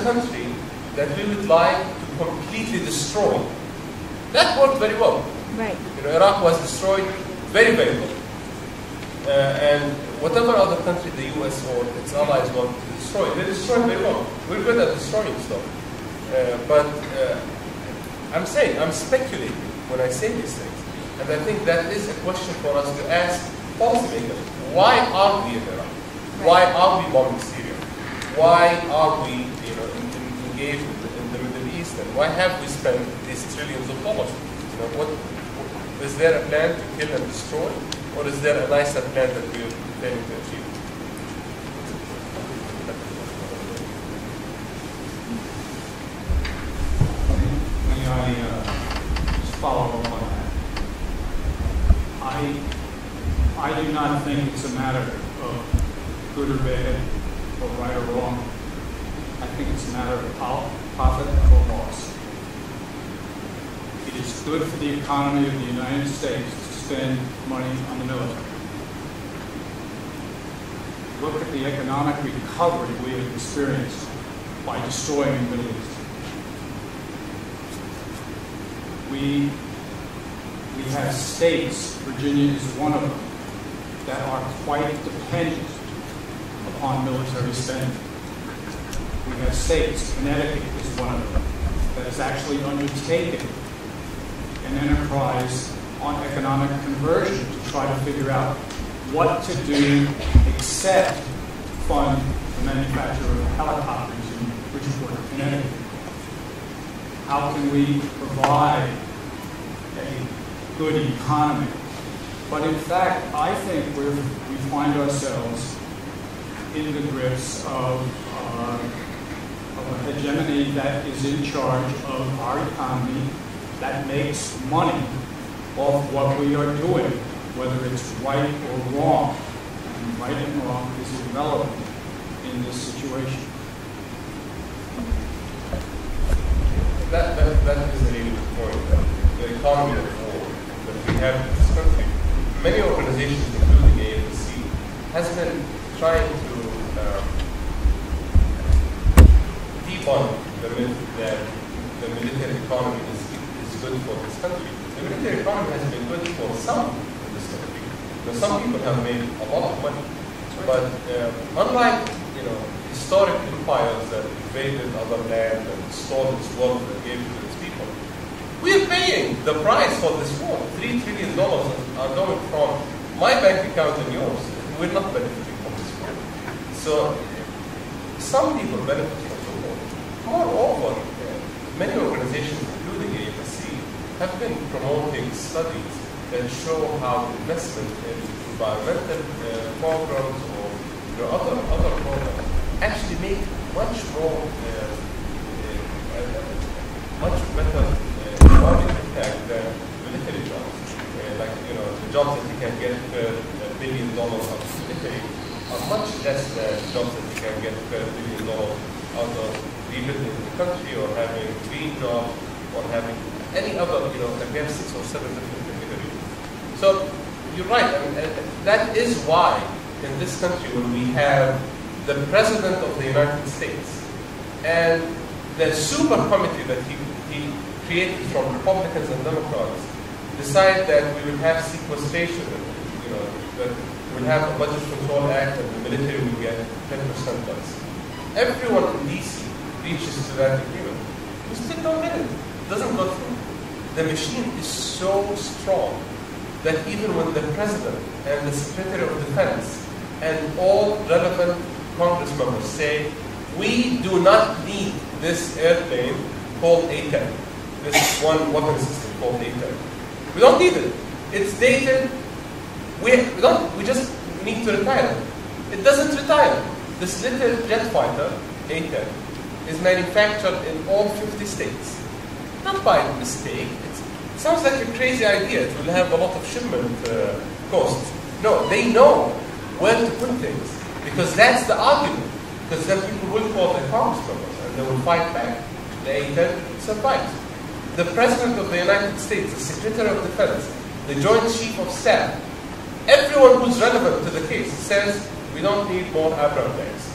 country that we would like to completely destroy. That worked very well. Right. Iraq was destroyed very, very well. And whatever other country the U.S. or its allies want to destroy, they destroy very well. We're good at destroying stuff. But I'm speculating when I say these things. And I think that is a question for us to ask policymakers. Why are we in Iraq? Why are we bombing Syria? Why are we engaged in the Middle East? And why have we spent these trillions of dollars? Is there a plan to kill and destroy? Or is there a nicer plan that we're planning to achieve? May I just follow up on that? I do not think it's a matter of good or bad, or right or wrong. I think it's a matter of profit or loss. It is good for the economy of the United States to spend money on the military. Look at the economic recovery we have experienced by destroying the Middle East. We have states, Virginia is one of them, that are quite dependent upon military spending. We have states, Connecticut is one of them, that has actually undertaken an enterprise on economic conversion to try to figure out what to do except fund the manufacture of helicopters in Bridgeport, Connecticut. How can we provide a good economy? But in fact, I think we find ourselves in the grips of a hegemony that is in charge of our economy, that makes money off what we are doing, whether it's right or wrong. And right and wrong is irrelevant in this situation. That is a really good point. The economy of war that we have in this country, many organizations, including AFSC, has been trying to debunk the myth that the military economy is good for this country. The military economy has been good for some in this country. Some people have made a lot of money, but unlike historic empires that invaded other land and stole its wealth and gave it to its people, we are paying the price for this war. $3 trillion are going from my bank account and yours. We're not benefiting from this war. So some people benefit from the war. Moreover, many organizations, including AFSC, have been promoting studies that show how investment in environmental programs or other programs actually make much more, much better economic impact than military jobs. The jobs that you can get per $1 billion out of military are much less than jobs that you can get per $1 billion out of rebuilding the country or having green jobs or having any other, like we have 6 or 7 different categories. So you're right. That is why in this country when we have the President of the United States and the super committee that he created from Republicans and Democrats decide that we will have sequestration, that we'll have a Budget Control Act and the military will get 10% less. Everyone in DC reaches to that agreement. We still don't get it. It doesn't go through. The machine is so strong that even when the President and the Secretary of Defense and all relevant Congress members say, we do not need this airplane called A-10, this one weapon system called A-10. We don't need it. It's dated. We just need to retire it. It doesn't retire. This little jet fighter, A-10, is manufactured in all 50 states. Not by mistake. It sounds like a crazy idea. It will have a lot of shipment costs. No, they know where to put things because that's the argument. Because then people will call their Congress members and they will fight back. The A-10 survives. The President of the United States, the Secretary of Defense, the Joint Chief of Staff, everyone who's relevant to the case says we don't need more Abrams tanks.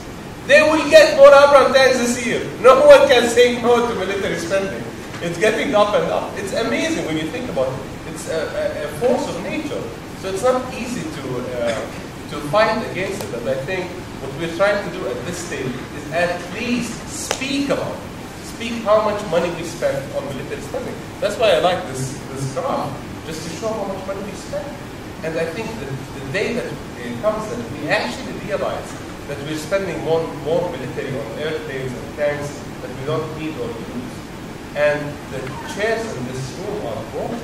They will get more Abrams tanks this year. No one can say no to military spending. It's getting up and up. It's amazing when you think about it. It's a force of nature. So it's not easy to fight against it. And I think what we're trying to do at this stage is at least speak about it. Speak how much money we spend on military spending. That's why I like this graph, just to show how much money we spend. And I think that the day that it comes that we actually realize that we're spending more military on airplanes and tanks that we don't need or use. And the chairs in this room are broken.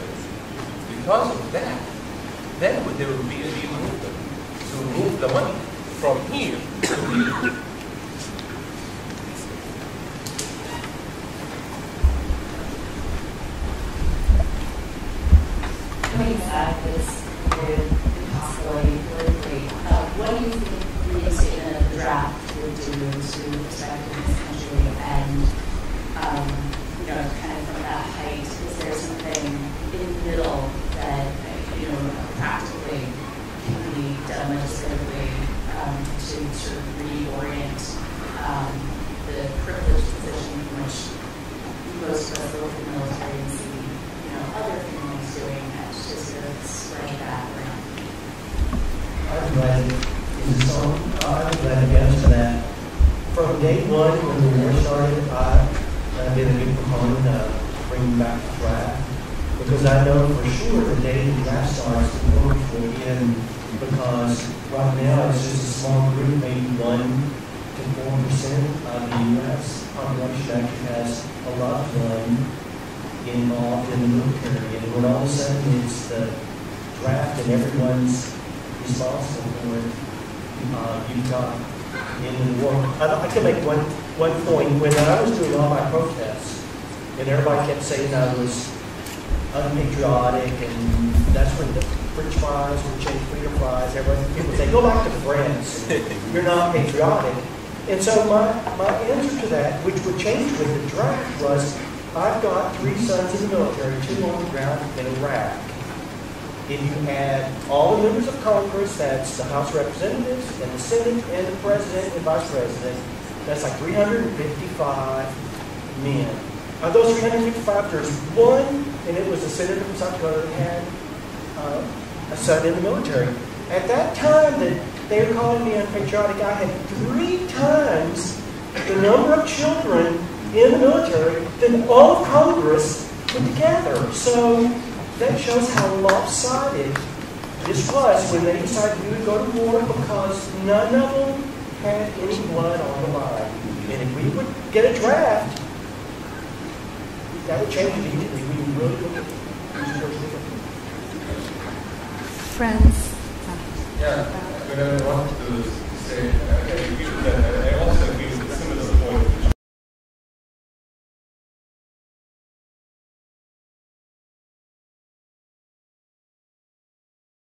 Because of that, then there will be a real movement to move the money from here to here. Coming back this possibility politically, what do you think the reinstatement of the draft would do to perspective in this country? And kind of from that height, is there something in the middle that practically can be done legislatively to sort of reorient the privileged position in which most of us look at the military and see other families doing that, just to sort of spread that around? I'm glad to answer that. From day one, when the war started, I've been a big proponent of bringing back the draft, because I know for sure the day the draft starts, the war will end, because right now it's just a small group, maybe 1 to 4% of the U.S. population actually has a loved one involved in the military, and when all of a sudden it's the draft and everyone's responsible for it, you've got in the war. I can make one point. When I was doing all my protests, and everybody kept saying I was unpatriotic, and that's when the French fries were changed freedom fries. People say, go back to France. You're not patriotic. And so my answer to that, which would change with the draft, was I've got 3 sons in the military, 2 on the ground in Iraq. If you add all the members of Congress, that's the House of Representatives and the Senate and the President and Vice President, that's like 355 men. Of those 355, there's one, and it was a senator from South Dakota that had a son in the military. At that time that they were calling me unpatriotic, I had 3 times the number of children in the military than all of Congress put together. So that shows how lopsided this was when they decided we would go to war, because none of them had any blood on the line. And if we would get a draft, that would change immediately. We would really look at these friends. Yeah, what I wanted to say,